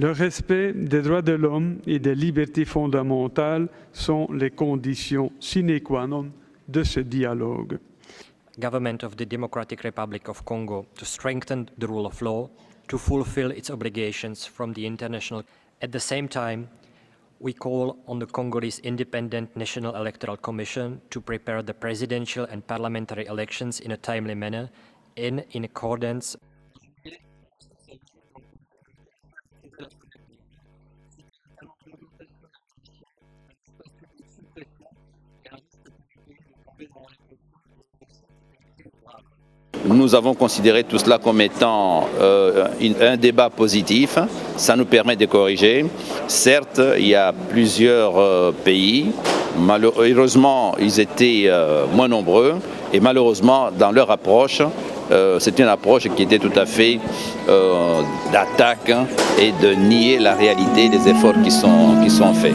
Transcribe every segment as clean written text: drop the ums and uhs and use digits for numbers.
Le respect des droits de l'homme et des libertés fondamentales sont les conditions sine qua non de ce dialogue. Government of the Democratic Republic of Congo to strengthen the rule of law, to fulfill its obligations from the international. At the same time, we call on the Congolese Independent National Electoral Commission to prepare the presidential and parliamentary elections in a timely manner and in accordance. Nous avons considéré tout cela comme étant un débat positif. Ça nous permet de corriger. Certes, il y a plusieurs pays. Malheureusement, ils étaient moins nombreux. Et malheureusement, dans leur approche, c'était une approche qui était tout à fait d'attaque et de nier la réalité des efforts qui sont faits.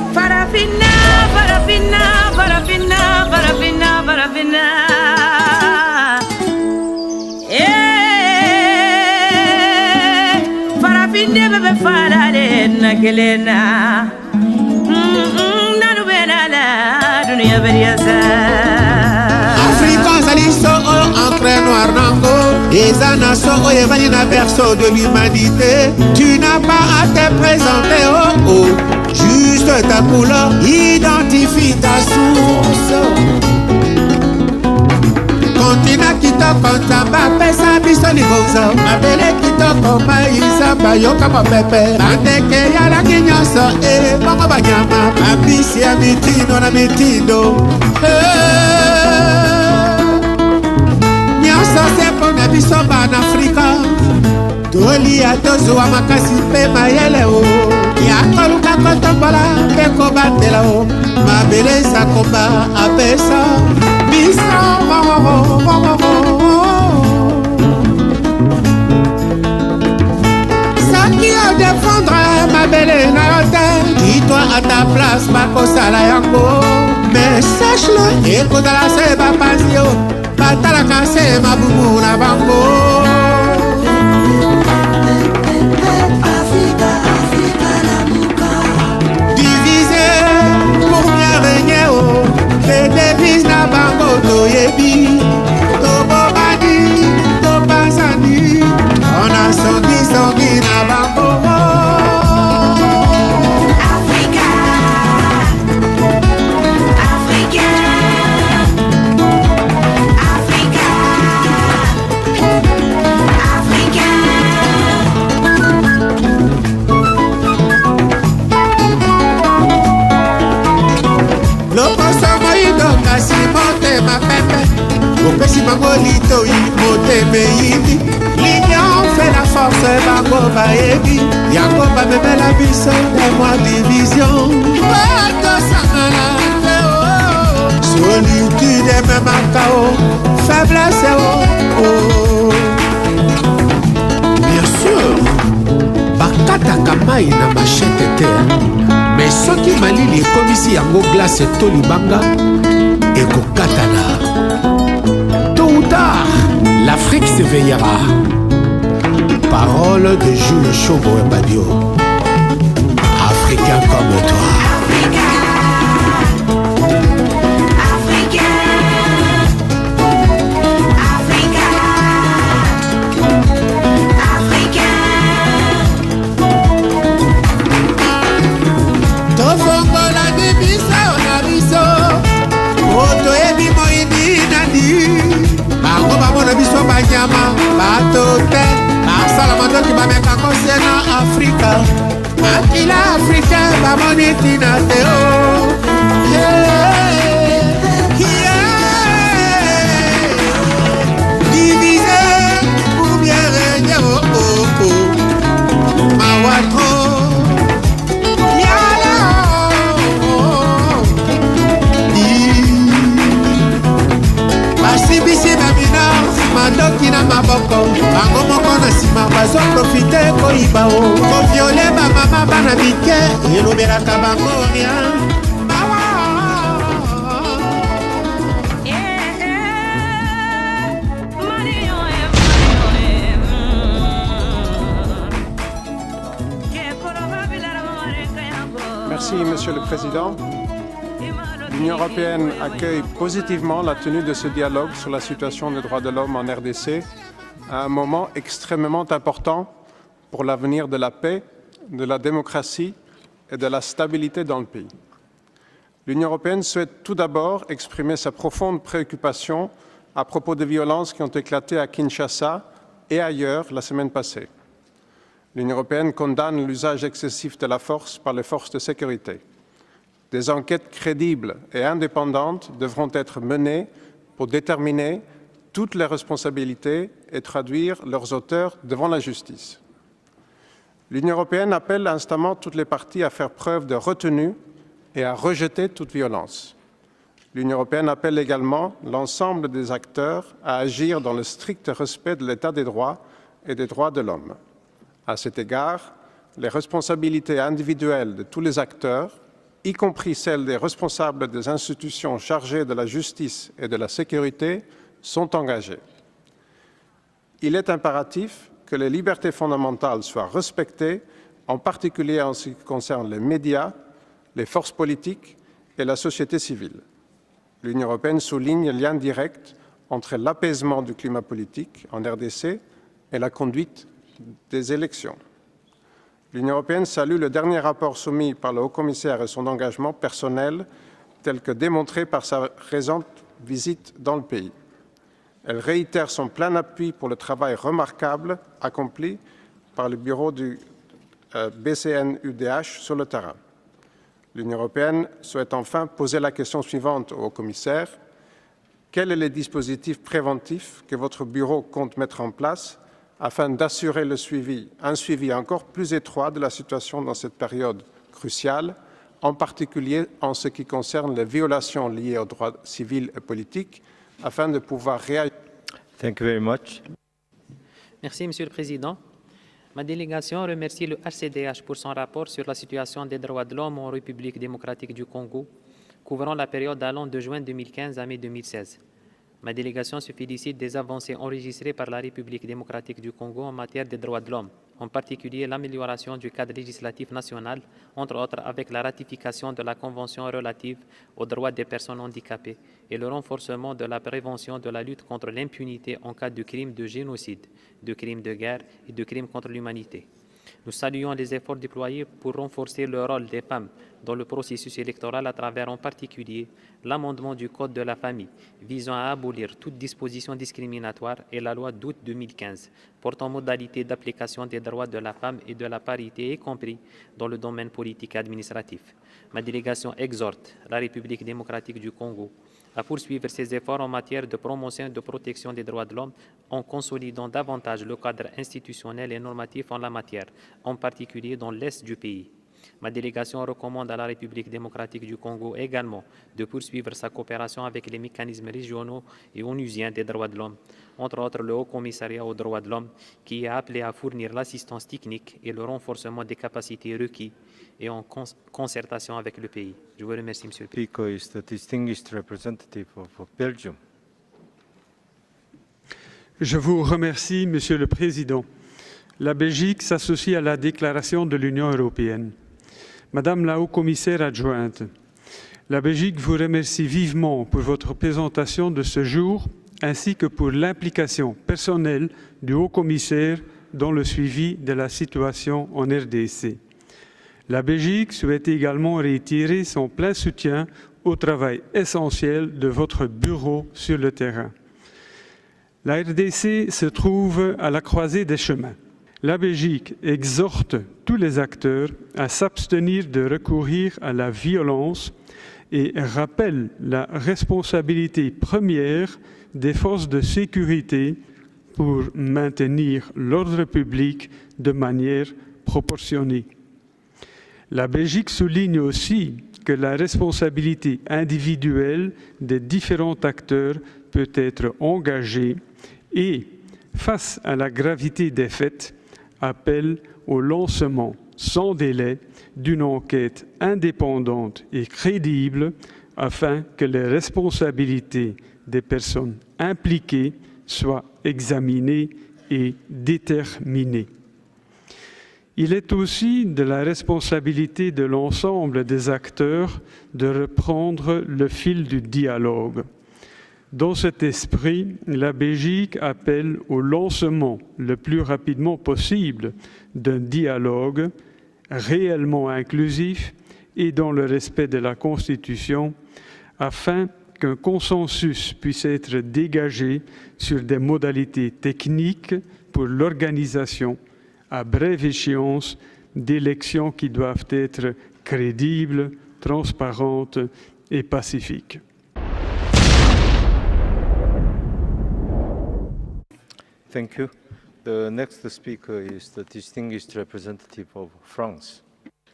Africains aliso entre noir nango eza nation oyo evandi na berceau de l'humanité. Tu n'as pas à te présenter, oh oh, juste ta couleur identifie ta source. Continent kitoko nzamba pesa biso liboso mabele kitoko maisa bayoka mapepe bandeke yalaki nyonso bongo banyama babisi ya mitindo na mitindo nyonso se mpona biso banafrika tolia tozwa makasi mpe mayele o ya koluka kotombola mpe kobatela o mabele esakomba apesa biso soki odefendre mabele na yo te dis-toi à ta place bakosala yango mais sache-le ekozala se bapanzi yo batalaka se mabumu na bango. Divisé pour mieux régner oh, les devises na bango toyebi tobobani topasani on a songi na bango. Opesi bango litoi motema eyindi l'union fait la force bango bayebi yango bamemela biso emoi division batosangana te o solitude ememaka o faiblesse o bien sûr bakataka mai na machete te mais soki malili ekomisi yango glace to libanga ekokatana. L'Afrique s'éveillera. Parole de Jules Chobo et Badio. Africain comme toi. Banyama bato te basala mandoki bameka kose na Afrika makila Afrika bamoni tina te o divisé pour bien régner mawatro basibisi bamina mandoki na maboko bango moko na nsima bazoprofite koyiba o koviole bamama bana mike elobelaka bango rien. Get Merci, Monsieur le Président. L'Union européenne accueille positivement la tenue de ce dialogue sur la situation des droits de l'homme en RDC à un moment extrêmement important pour l'avenir de la paix, de la démocratie et de la stabilité dans le pays. L'Union européenne souhaite tout d'abord exprimer sa profonde préoccupation à propos des violences qui ont éclaté à Kinshasa et ailleurs la semaine passée. L'Union européenne condamne l'usage excessif de la force par les forces de sécurité. Des enquêtes crédibles et indépendantes devront être menées pour déterminer toutes les responsabilités et traduire leurs auteurs devant la justice. L'Union européenne appelle instamment toutes les parties à faire preuve de retenue et à rejeter toute violence. L'Union européenne appelle également l'ensemble des acteurs à agir dans le strict respect de l'état des droits et des droits de l'homme. À cet égard, les responsabilités individuelles de tous les acteurs, y compris celles des responsables des institutions chargées de la justice et de la sécurité, sont engagées. Il est impératif que les libertés fondamentales soient respectées, en particulier en ce qui concerne les médias, les forces politiques et la société civile. L'Union européenne souligne le lien direct entre l'apaisement du climat politique en RDC et la conduite des élections. L'Union européenne salue le dernier rapport soumis par le haut-commissaire et son engagement personnel, tel que démontré par sa récente visite dans le pays. Elle réitère son plein appui pour le travail remarquable accompli par le bureau du BCN-UDH sur le terrain. L'Union européenne souhaite enfin poser la question suivante au haut-commissaire. Quels sont les dispositifs préventifs que votre bureau compte mettre en place afin d'assurer un suivi encore plus étroit de la situation dans cette période cruciale, en particulier en ce qui concerne les violations liées aux droits civils et politiques, afin de pouvoir réagir. Thank you very much. Merci, Monsieur le Président. Ma délégation remercie le HCDH pour son rapport sur la situation des droits de l'homme en République démocratique du Congo, couvrant la période allant de juin 2015 à mai 2016. Ma délégation se félicite des avancées enregistrées par la République démocratique du Congo en matière des droits de l'homme, en particulier l'amélioration du cadre législatif national, entre autres avec la ratification de la Convention relative aux droits des personnes handicapées et le renforcement de la prévention de la lutte contre l'impunité en cas de crimes de génocide, de crimes de guerre et de crimes contre l'humanité. Nous saluons les efforts déployés pour renforcer le rôle des femmes dans le processus électoral à travers en particulier l'amendement du Code de la famille visant à abolir toute disposition discriminatoire et la loi d'août 2015 portant modalité d'application des droits de la femme et de la parité, y compris dans le domaine politique et administratif. Ma délégation exhorte la République démocratique du Congo à poursuivre ses efforts en matière de promotion et de protection des droits de l'homme en consolidant davantage le cadre institutionnel et normatif en la matière, en particulier dans l'Est du pays. Ma délégation recommande à la République démocratique du Congo également de poursuivre sa coopération avec les mécanismes régionaux et onusiens des droits de l'homme, entre autres le Haut Commissariat aux droits de l'homme, qui est appelé à fournir l'assistance technique et le renforcement des capacités requis et en concertation avec le pays. Je vous remercie, Monsieur le Président. Speaker is the distinguished representative of Belgium. Je vous remercie, Monsieur le Président. La Belgique s'associe à la déclaration de l'Union européenne. Madame la haut-commissaire adjointe, la Belgique vous remercie vivement pour votre présentation de ce jour ainsi que pour l'implication personnelle du haut-commissaire dans le suivi de la situation en RDC. La Belgique souhaite également réitérer son plein soutien au travail essentiel de votre bureau sur le terrain. La RDC se trouve à la croisée des chemins. La Belgique exhorte tous les acteurs à s'abstenir de recourir à la violence et rappelle la responsabilité première des forces de sécurité pour maintenir l'ordre public de manière proportionnée. La Belgique souligne aussi que la responsabilité individuelle des différents acteurs peut être engagée et, face à la gravité des faits, appelle au lancement sans délai d'une enquête indépendante et crédible afin que les responsabilités des personnes impliquées soient examinées et déterminées. Il est aussi de la responsabilité de l'ensemble des acteurs de reprendre le fil du dialogue. Dans cet esprit, la Belgique appelle au lancement le plus rapidement possible d'un dialogue réellement inclusif et dans le respect de la Constitution, afin qu'un consensus puisse être dégagé sur des modalités techniques pour l'organisation à brève échéance d'élections qui doivent être crédibles, transparentes et pacifiques. Thank you. The next speaker is the distinguished representative of France.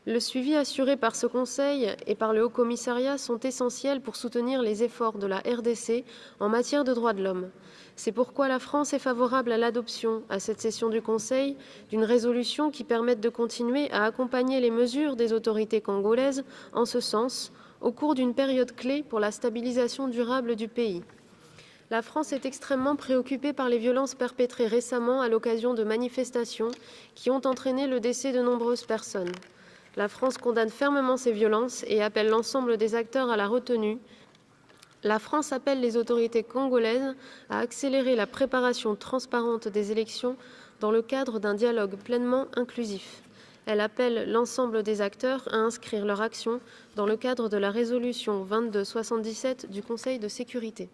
Le suivi assuré par ce Conseil et par le Haut-Commissariat sont essentiels pour soutenir les efforts de la RDC en matière de droits de l'homme. C'est pourquoi la France est favorable à l'adoption, à cette session du Conseil, d'une résolution qui permette de continuer à accompagner les mesures des autorités congolaises en ce sens, au cours d'une période clé pour la stabilisation durable du pays. La France est extrêmement préoccupée par les violences perpétrées récemment à l'occasion de manifestations qui ont entraîné le décès de nombreuses personnes. La France condamne fermement ces violences et appelle l'ensemble des acteurs à la retenue. La France appelle les autorités congolaises à accélérer la préparation transparente des élections dans le cadre d'un dialogue pleinement inclusif. Elle appelle l'ensemble des acteurs à inscrire leur action dans le cadre de la résolution 2277 du Conseil de sécurité.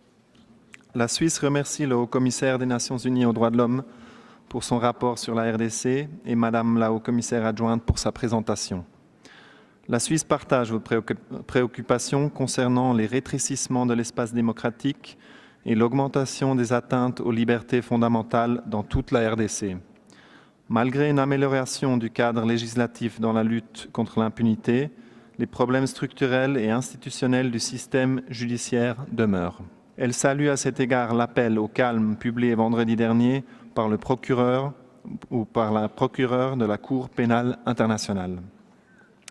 La Suisse remercie le haut-commissaire des Nations Unies aux droits de l'homme pour son rapport sur la RDC et Madame la haut-commissaire adjointe pour sa présentation. La Suisse partage vos préoccupations concernant les rétrécissements de l'espace démocratique et l'augmentation des atteintes aux libertés fondamentales dans toute la RDC. Malgré une amélioration du cadre législatif dans la lutte contre l'impunité, les problèmes structurels et institutionnels du système judiciaire demeurent. Elle salue à cet égard l'appel au calme publié vendredi dernier par le procureur ou par la procureure de la Cour pénale internationale.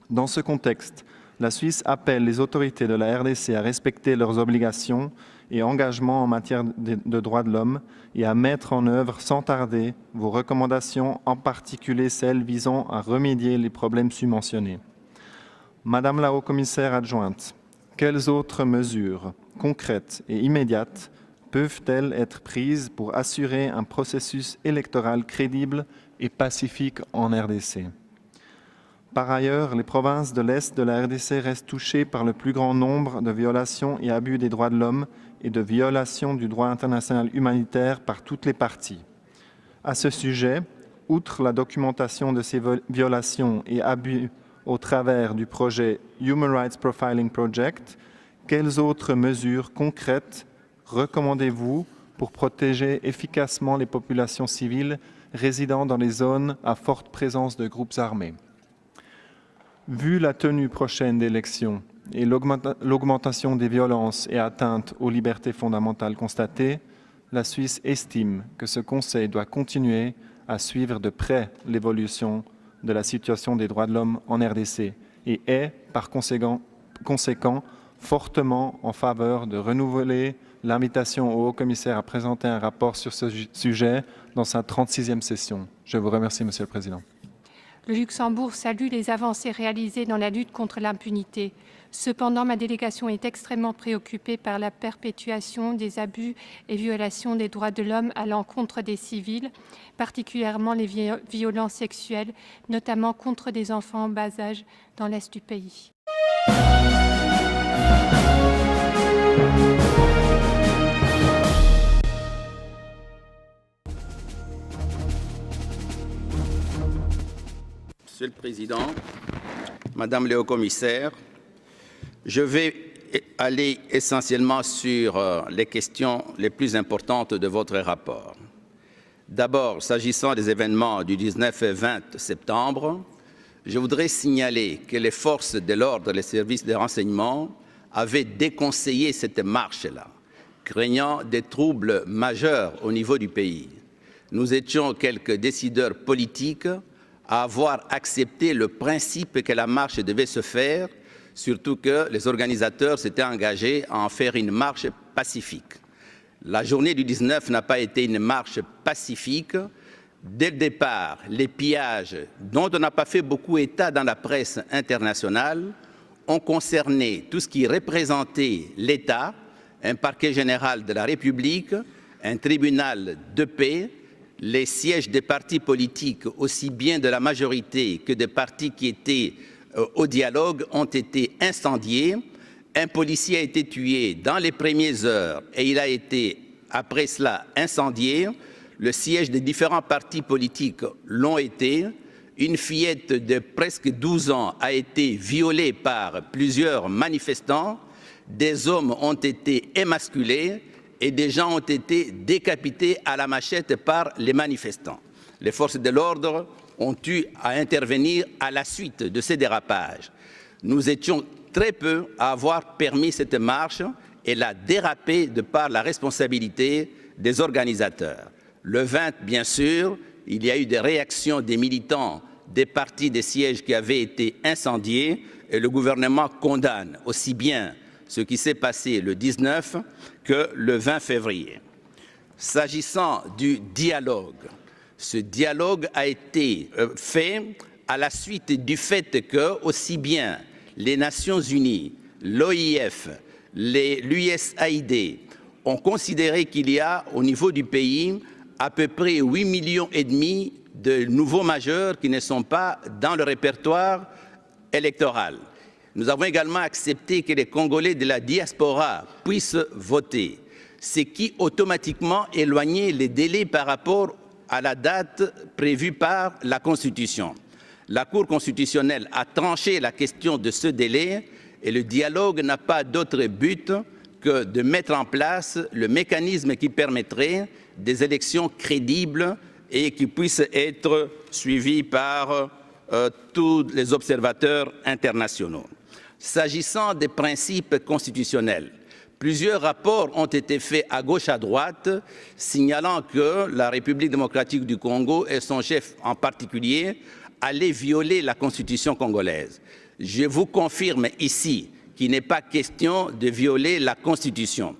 Dans ce contexte, la Suisse appelle les autorités de la RDC à respecter leurs obligations et engagements en matière de droits de l'homme et à mettre en œuvre sans tarder vos recommandations, en particulier celles visant à remédier les problèmes submentionnés. Madame la haut-commissaire adjointe, quelles autres mesures concrètes et immédiates peuvent-elles être prises pour assurer un processus électoral crédible et pacifique en RDC? Par ailleurs, les provinces de l'Est de la RDC restent touchées par le plus grand nombre de violations et abus des droits de l'homme et de violations du droit international humanitaire par toutes les parties. À ce sujet, outre la documentation de ces violations et abus au travers du projet Human Rights Profiling Project, quelles autres mesures concrètes recommandez-vous pour protéger efficacement les populations civiles résidant dans les zones à forte présence de groupes armés? Vu la tenue prochaine d'élections et l'augmentation des violences et atteintes aux libertés fondamentales constatées, la Suisse estime que ce Conseil doit continuer à suivre de près l'évolution de la situation des droits de l'homme en RDC et est, par conséquent, fortement en faveur de renouveler l'invitation au haut-commissaire à présenter un rapport sur ce sujet dans sa 36e session. Je vous remercie, Monsieur le Président. Le Luxembourg salue les avancées réalisées dans la lutte contre l'impunité. Cependant, ma délégation est extrêmement préoccupée par la perpétuation des abus et violations des droits de l'homme à l'encontre des civils, particulièrement les violences sexuelles, notamment contre des enfants en bas âge dans l'Est du pays. Monsieur le Président, Madame le Haut-Commissaire, je vais aller essentiellement sur les questions les plus importantes de votre rapport. D'abord, s'agissant des événements du 19 et 20 septembre, je voudrais signaler que les forces de l'ordre et les services de renseignement avaient déconseillé cette marche-là, craignant des troubles majeurs au niveau du pays. Nous étions quelques décideurs politiques à avoir accepté le principe que la marche devait se faire, surtout que les organisateurs s'étaient engagés à en faire une marche pacifique. La journée du 19 n'a pas été une marche pacifique. Dès le départ, les pillages, dont on n'a pas fait beaucoup état dans la presse internationale, ont concerné tout ce qui représentait l'État, un parquet général de la République, un tribunal de paix, les sièges des partis politiques, aussi bien de la majorité que des partis qui étaient au dialogue, ont été incendiés. Un policier a été tué dans les premières heures et il a été, après cela, incendié. Le siège des différents partis politiques l'ont été. Une fillette de presque 12 ans a été violée par plusieurs manifestants. Des hommes ont été émasculés et des gens ont été décapités à la machette par les manifestants. Les forces de l'ordre ont eu à intervenir à la suite de ces dérapages. Nous étions très peu à avoir permis cette marche et l'a dérapé de par la responsabilité des organisateurs. Le 20, bien sûr, il y a eu des réactions des militants des partis des sièges qui avaient été incendiés et le gouvernement condamne aussi bien ce qui s'est passé le 19 que le 20 février. S'agissant du dialogue, ce dialogue a été fait à la suite du fait que aussi bien les Nations Unies, l'OIF, l'USAID ont considéré qu'il y a au niveau du pays à peu près 8,5 millions de nouveaux majeurs qui ne sont pas dans le répertoire électoral. Nous avons également accepté que les Congolais de la diaspora puissent voter, ce qui automatiquement éloignait les délais par rapport à la date prévue par la Constitution. La Cour constitutionnelle a tranché la question de ce délai et le dialogue n'a pas d'autre but que de mettre en place le mécanisme qui permettrait des élections crédibles et qui puissent être suivies par tous les observateurs internationaux. S'agissant des principes constitutionnels, plusieurs rapports ont été faits à gauche, à droite, signalant que la République démocratique du Congo et son chef en particulier allaient violer la Constitution congolaise. Je vous confirme ici qu'il n'est pas question de violer la Constitution.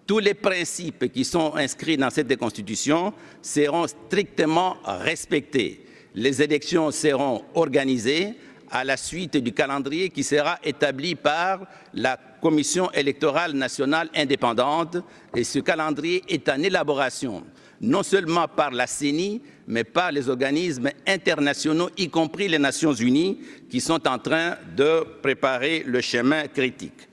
Tous les principes qui sont inscrits dans cette Constitution seront strictement respectés. Les élections seront organisées à la suite du calendrier qui sera établi par la Commission électorale nationale indépendante et ce calendrier est en élaboration non seulement par la CENI mais par les organismes internationaux, y compris les Nations Unies, qui sont en train de préparer le chemin critique.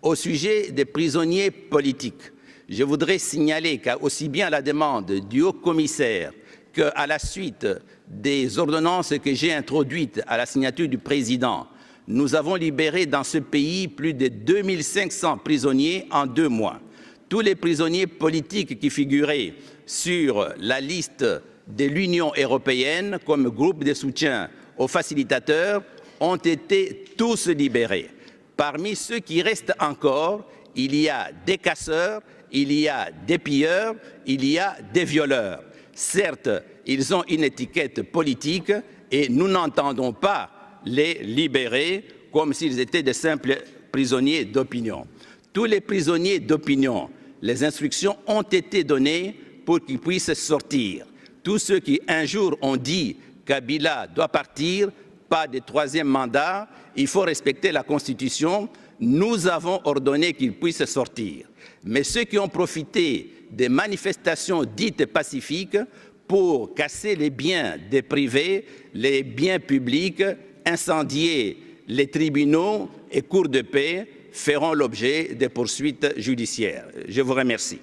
Au sujet des prisonniers politiques, je voudrais signaler qu'aussi bien à la demande du haut-commissaire qu'à la suite des ordonnances que j'ai introduites à la signature du président, nous avons libéré dans ce pays plus de 2500 prisonniers en 2 mois. Tous les prisonniers politiques qui figuraient sur la liste de l'Union européenne comme groupe de soutien aux facilitateurs ont été tous libérés. Parmi ceux qui restent encore, il y a des casseurs, il y a des pilleurs, il y a des violeurs. Certes, ils ont une étiquette politique et nous n'entendons pas les libérer comme s'ils étaient de simples prisonniers d'opinion. Tous les prisonniers d'opinion, les instructions ont été données pour qu'ils puissent sortir. Tous ceux qui un jour ont dit Kabila doit partir, pas de 3e mandat, il faut respecter la Constitution, nous avons ordonné qu'ils puissent sortir. Mais ceux qui ont profité des manifestations dites pacifiques pour casser les biens des privés, les biens publics, incendier les tribunaux et cours de paix feront l'objet de poursuites judiciaires. Je vous remercie.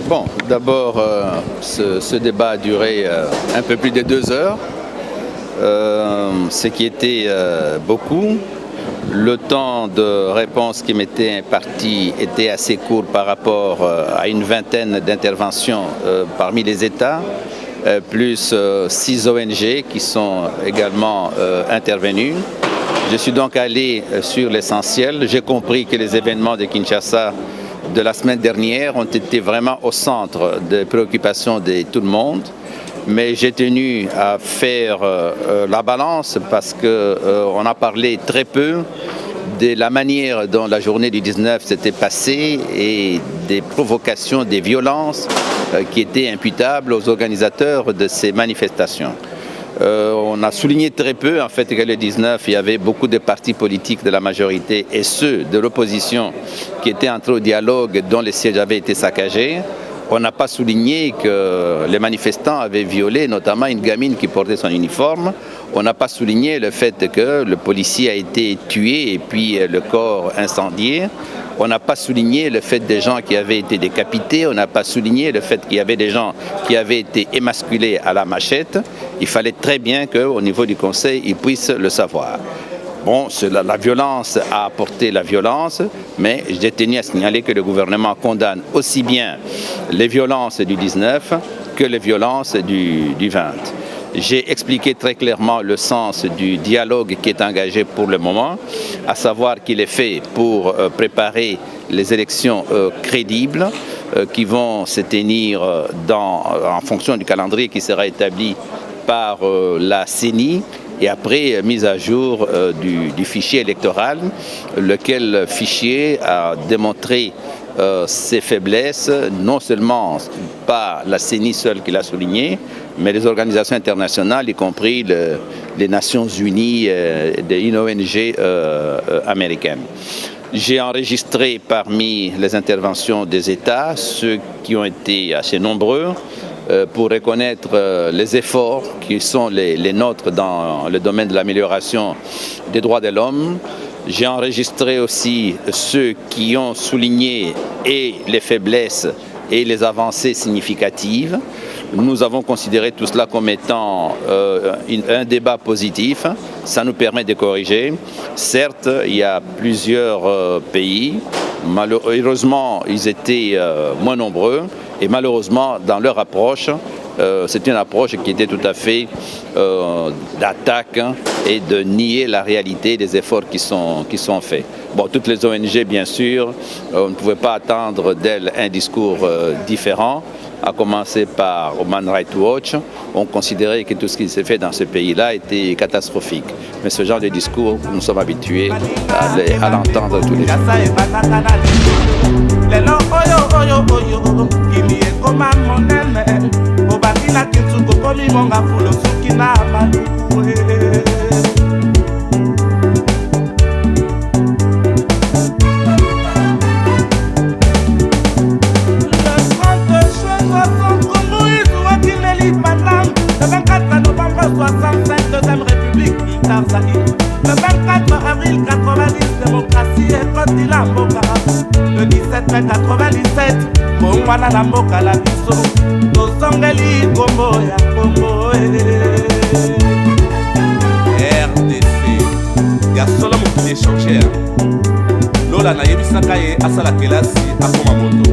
Bon, d'abord, ce débat a duré un peu plus de 2 heures, ce qui était beaucoup. Le temps de réponse qui m'était imparti était assez court par rapport à une vingtaine d'interventions parmi les États, plus 6 ONG qui sont également intervenues. Je suis donc allé sur l'essentiel. J'ai compris que les événements de Kinshasa de la semaine dernière ont été vraiment au centre des préoccupations de tout le monde. Mais j'ai tenu à faire la balance parce qu'on a parlé très peu de la manière dont la journée du 19 s'était passée et des provocations, des violences qui étaient imputables aux organisateurs de ces manifestations. On a souligné très peu en fait que le 19, il y avait beaucoup de partis politiques de la majorité et ceux de l'opposition qui étaient entrés au dialogue dont les sièges avaient été saccagés. On n'a pas souligné que les manifestants avaient violé notamment une gamine qui portait son uniforme. On n'a pas souligné le fait que le policier a été tué et puis le corps incendié. On n'a pas souligné le fait des gens qui avaient été décapités. On n'a pas souligné le fait qu'il y avait des gens qui avaient été émasculés à la machette. Il fallait très bien qu'au niveau du Conseil, ils puissent le savoir. Bon, la violence a apporté la violence, mais j'ai tenu à signaler que le gouvernement condamne aussi bien les violences du 19 que les violences du 20. J'ai expliqué très clairement le sens du dialogue qui est engagé pour le moment, à savoir qu'il est fait pour préparer les élections crédibles qui vont se tenir en fonction du calendrier qui sera établi par la CENI. Et après, mise à jour du fichier électoral, lequel fichier a démontré ses faiblesses, non seulement pas la CENI seule qui l'a souligné, mais les organisations internationales, y compris les Nations Unies et une ONG américaine. J'ai enregistré parmi les interventions des États, ceux qui ont été assez nombreux, pour reconnaître les efforts qui sont les nôtres dans le domaine de l'amélioration des droits de l'homme. J'ai enregistré aussi ceux qui ont souligné et les faiblesses et les avancées significatives. Nous avons considéré tout cela comme étant un débat positif. Ça nous permet de corriger. Certes, il y a plusieurs pays. Malheureusement, ils étaient moins nombreux. Et malheureusement, dans leur approche, c'est une approche qui était tout à fait d'attaque et de nier la réalité des efforts qui sont faits. Bon, toutes les ONG, bien sûr, on ne pouvait pas attendre d'elles un discours différent, à commencer par Human Rights Watch. On considérait que tout ce qui s'est fait dans ce pays-là était catastrophique. Mais ce genre de discours, nous sommes habitués à l'entendre tous les jours. Lelo oyo oyo oyo kili ekoma monene obaki na kintuko komi monga fulo soki na maluwe Le 30 juin 60 Moïse Ouakileli Panam le 24 novembre 65 Deuxième République Ita Zaïre le 24 avril 90 démocratie et continent Mboka. Le 17 mai 97, Mongwana na mboka la biso, tosongeli Kombo ya Kongo. RDC, ya solo mokili échangé. Lola na yebisaka ye asala kelasi akoma moto.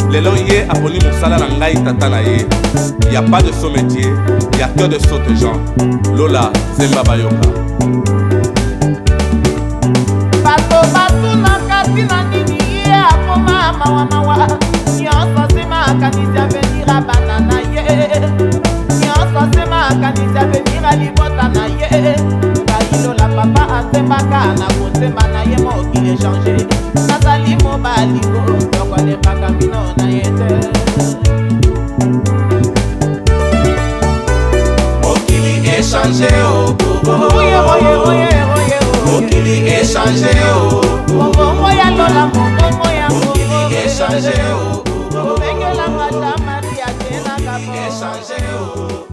Lelo ye aponi mosala na ngai tata na ye. Y a pas de saut métier, y a que de saute gens. Lola Zemba Bayoka. Bato batu na kati na nini ye akoma mawa mawa. Nyonso sema kanisa venira banana ye. Nyonso sema kanisa venira libota na ye. Lola papa asembaka na kotema na ye mokili échangé. Nazali mobali ko tokolembaka bino na ye te. Mokili échangé o bobo. Mokili échangé o bobo ya Lola mokongo ya mokili échangé o bobo. Bengela mata Maria tena kapo échangé o